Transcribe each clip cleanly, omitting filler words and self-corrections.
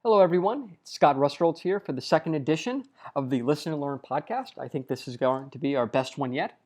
Hello, everyone. It's Scott Rustrolds here for the second edition of the Listen and Learn podcast. I think this is going to be our best one yet.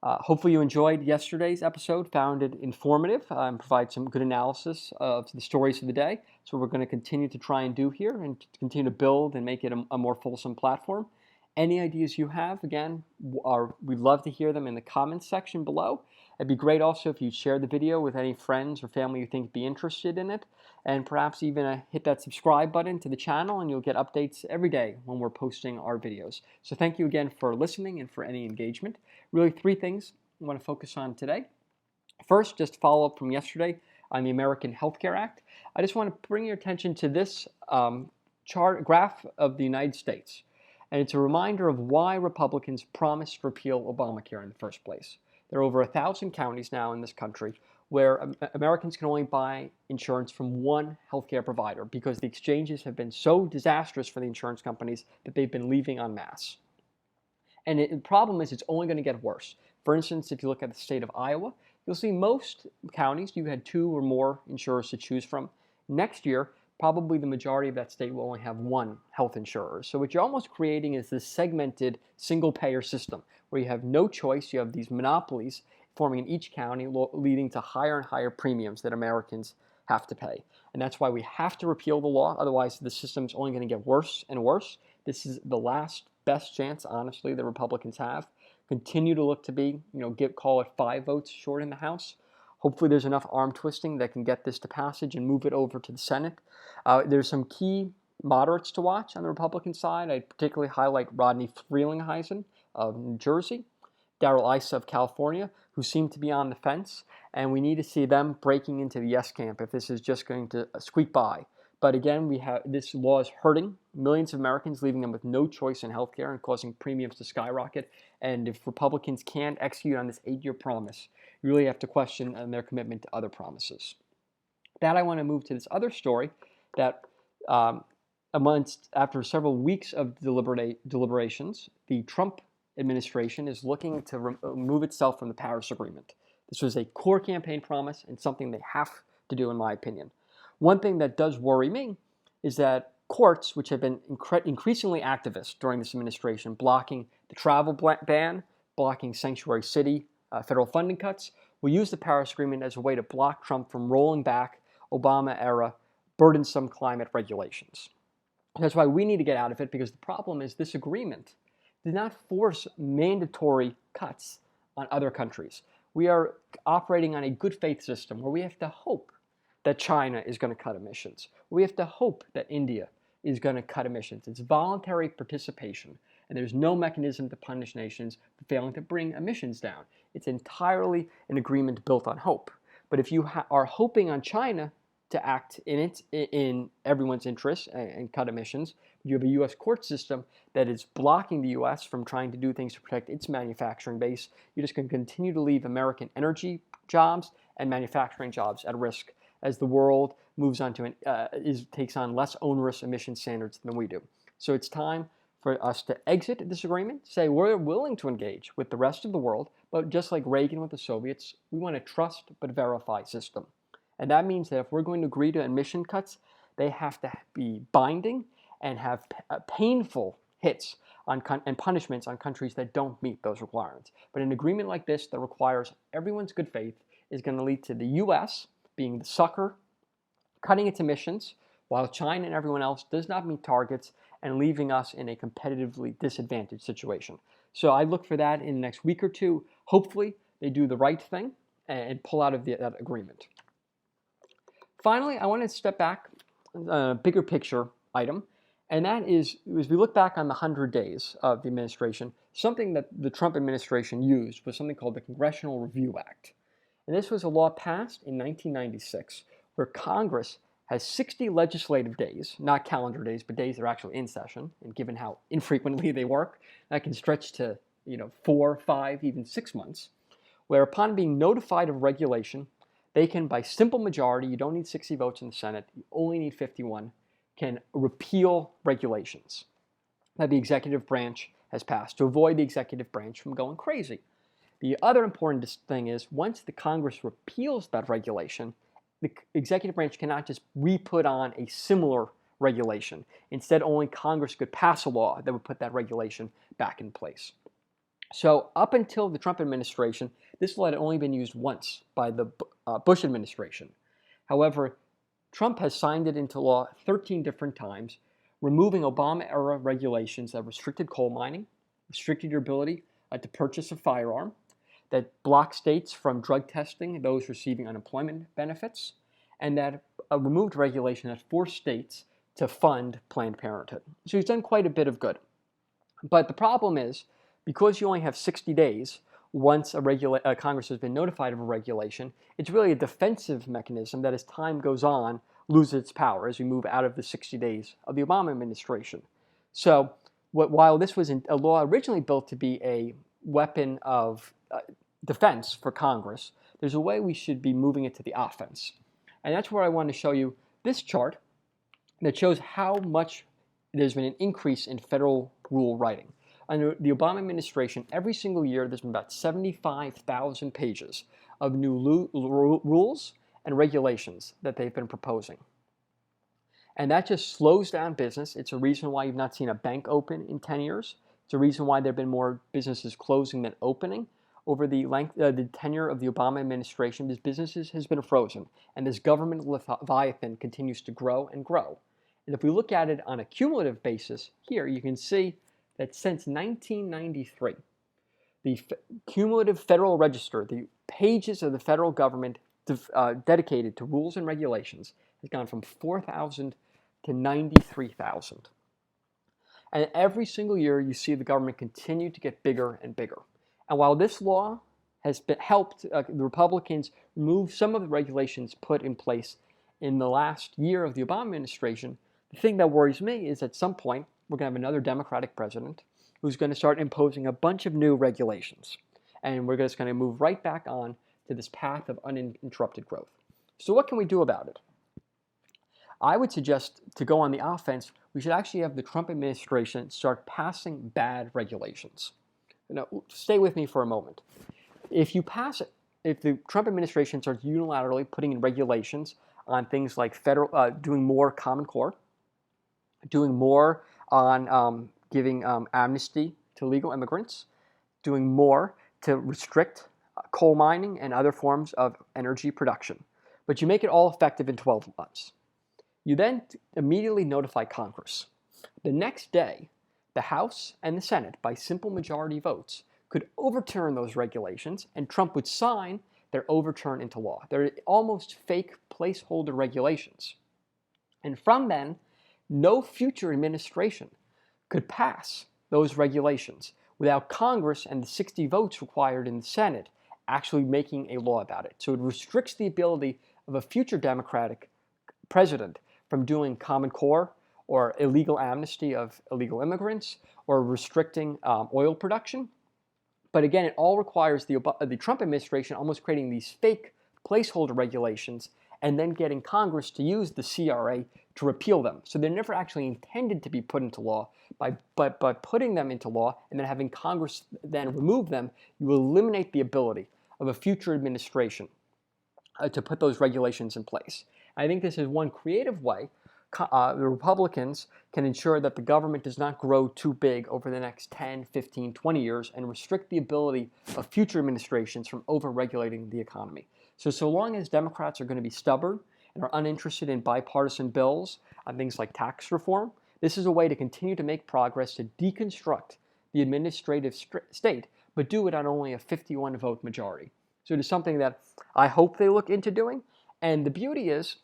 Hopefully you enjoyed yesterday's episode, found it informative, and provide some good analysis of the stories of the day. So we're going to continue to try and do here and continue to build and make it a more fulsome platform. Any ideas you have, again, we'd love to hear them in the comments section below. It'd be great also if you share the video with any friends or family you think would be interested in it, and perhaps even hit that subscribe button to the channel, and you'll get updates every day when we're posting our videos. So thank you again for listening and for any engagement. Really, three things I want to focus on today. First, just to follow up from yesterday on the American Health Care Act, I just want to bring your attention to this graph of the United States. And it's a reminder of why Republicans promised to repeal Obamacare in the first place. There are over 1,000 counties now in this country where Americans can only buy insurance from one healthcare provider because the exchanges have been so disastrous for the insurance companies that they've been leaving en masse. And the problem is it's only going to get worse. For instance, if you look at the state of Iowa, you'll see most counties, you had 2 or more insurers to choose from. Next year, probably the majority of that state will only have one health insurer. So what you're almost creating is this segmented single-payer system where you have no choice. You have these monopolies forming in each county, leading to higher and higher premiums that Americans have to pay. And that's why we have to repeal the law. Otherwise, the system's only going to get worse and worse. This is the last best chance, honestly, the Republicans have. Continue to look to be, call it 5 votes short in the House. Hopefully there's enough arm twisting that can get this to passage and move it over to the Senate. There's some key moderates to watch on the Republican side. I'd particularly highlight Rodney Frelinghuysen of New Jersey, Darrell Issa of California, who seem to be on the fence, and we need to see them breaking into the yes camp if this is just going to squeak by. But again, this law is hurting millions of Americans, leaving them with no choice in healthcare and causing premiums to skyrocket. And if Republicans can't execute on this 8-year promise, you really have to question their commitment to other promises. That I want to move to this other story that after several weeks of deliberations, the Trump administration is looking to remove itself from the Paris Agreement. This was a core campaign promise and something they have to do, in my opinion. One thing that does worry me is that courts, which have been increasingly activist during this administration, blocking the travel ban, blocking sanctuary city federal funding cuts, will use the Paris Agreement as a way to block Trump from rolling back Obama-era burdensome climate regulations. That's why we need to get out of it, because the problem is this agreement did not force mandatory cuts on other countries. We are operating on a good faith system where we have to hope that China is going to cut emissions. We have to hope that India is going to cut emissions. It's voluntary participation, and there's no mechanism to punish nations for failing to bring emissions down. It's entirely an agreement built on hope. But if you are hoping on China to act in everyone's interest and cut emissions, you have a U.S. court system that is blocking the U.S. from trying to do things to protect its manufacturing base. You're just going to continue to leave American energy jobs and manufacturing jobs at risk as the world moves on to takes on less onerous emission standards than we do. So it's time for us to exit this agreement, say we're willing to engage with the rest of the world, but just like Reagan with the Soviets, we want a trust but verify system. And that means that if we're going to agree to emission cuts, they have to be binding and have painful hits and punishments on countries that don't meet those requirements. But an agreement like this that requires everyone's good faith is going to lead to the U.S. being the sucker, cutting its emissions, while China and everyone else does not meet targets and leaving us in a competitively disadvantaged situation. So I look for that in the next week or two. Hopefully they do the right thing and pull out of that agreement. Finally, I want to step back, a bigger picture item, and that is, as we look back on the 100 days of the administration, something that the Trump administration used was something called the Congressional Review Act. And this was a law passed in 1996 where Congress has 60 legislative days, not calendar days, but days that are actually in session, and given how infrequently they work, that can stretch to 4, 5, even 6 months, where upon being notified of regulation, they can, by simple majority, you don't need 60 votes in the Senate, you only need 51, can repeal regulations that the executive branch has passed to avoid the executive branch from going crazy. The other important thing is once the Congress repeals that regulation, the executive branch cannot just re-put on a similar regulation. Instead, only Congress could pass a law that would put that regulation back in place. So up until the Trump administration, this law had only been used once by the Bush administration. However, Trump has signed it into law 13 different times, removing Obama-era regulations that restricted coal mining, restricted your ability to purchase a firearm, that blocked states from drug testing those receiving unemployment benefits, and that removed regulation that forced states to fund Planned Parenthood. So he's done quite a bit of good. But the problem is, because you only have 60 days once Congress has been notified of a regulation, it's really a defensive mechanism that as time goes on loses its power as we move out of the 60 days of the Obama administration. So while this was a law originally built to be a weapon of defense for Congress, there's a way we should be moving it to the offense. And that's where I want to show you this chart that shows how much there's been an increase in federal rule writing. Under the Obama administration, every single year there's been about 75,000 pages of new rules and regulations that they've been proposing. And that just slows down business. It's a reason why you've not seen a bank open in 10 years. It's a reason why there have been more businesses closing than opening over the tenure of the Obama administration, because businesses has been frozen, and this government leviathan continues to grow and grow. And if we look at it on a cumulative basis, here you can see that since 1993, the cumulative Federal Register, the pages of the federal government dedicated to rules and regulations, has gone from 4,000 to 93,000. And every single year you see the government continue to get bigger and bigger. And while this law has helped the Republicans remove some of the regulations put in place in the last year of the Obama administration, the thing that worries me is at some point we're going to have another Democratic president who's going to start imposing a bunch of new regulations. And we're just going to move right back on to this path of uninterrupted growth. So what can we do about it? I would suggest to go on the offense, we should actually have the Trump administration start passing bad regulations. Now, stay with me for a moment. If the Trump administration starts unilaterally putting in regulations on things like doing more Common Core, doing more on giving amnesty to legal immigrants, doing more to restrict coal mining and other forms of energy production, but you make it all effective in 12 months. You then immediately notify Congress. The next day, the House and the Senate, by simple majority votes, could overturn those regulations, and Trump would sign their overturn into law. They're almost fake placeholder regulations. And from then, no future administration could pass those regulations without Congress and the 60 votes required in the Senate actually making a law about it. So it restricts the ability of a future Democratic president from doing Common Core or illegal amnesty of illegal immigrants or restricting oil production. But again, it all requires the Trump administration almost creating these fake placeholder regulations and then getting Congress to use the CRA to repeal them. So they're never actually intended to be put into law. By putting them into law and then having Congress then remove them, you eliminate the ability of a future administration to put those regulations in place. I think this is one creative way the Republicans can ensure that the government does not grow too big over the next 10, 15, 20 years and restrict the ability of future administrations from over-regulating the economy. So long as Democrats are going to be stubborn and are uninterested in bipartisan bills on things like tax reform, this is a way to continue to make progress to deconstruct the administrative state, but do it on only a 51-vote majority. So it is something that I hope they look into doing. And the beauty is,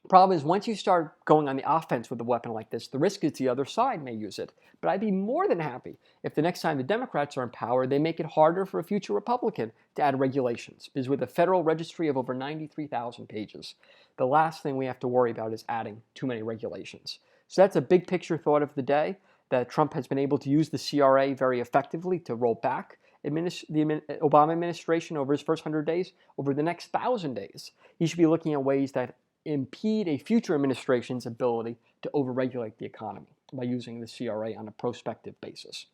problem is, once you start going on the offense with a weapon like this, the risk is the other side may use it. But I'd be more than happy if the next time the Democrats are in power, they make it harder for a future Republican to add regulations. Because with a federal registry of over 93,000 pages, the last thing we have to worry about is adding too many regulations. So that's a big picture thought of the day, that Trump has been able to use the CRA very effectively to roll back the Obama administration over his first 100 days. Over the next 1,000 days, he should be looking at ways that impede a future administration's ability to overregulate the economy by using the CRA on a prospective basis.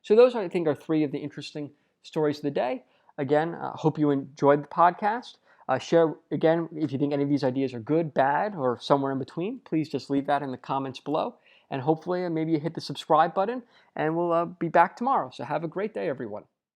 So those, I think, are three of the interesting stories of the day. Again, I hope you enjoyed the podcast. Share, again, if you think any of these ideas are good, bad, or somewhere in between, please just leave that in the comments below. And hopefully maybe you hit the subscribe button, and we'll be back tomorrow. So have a great day, everyone.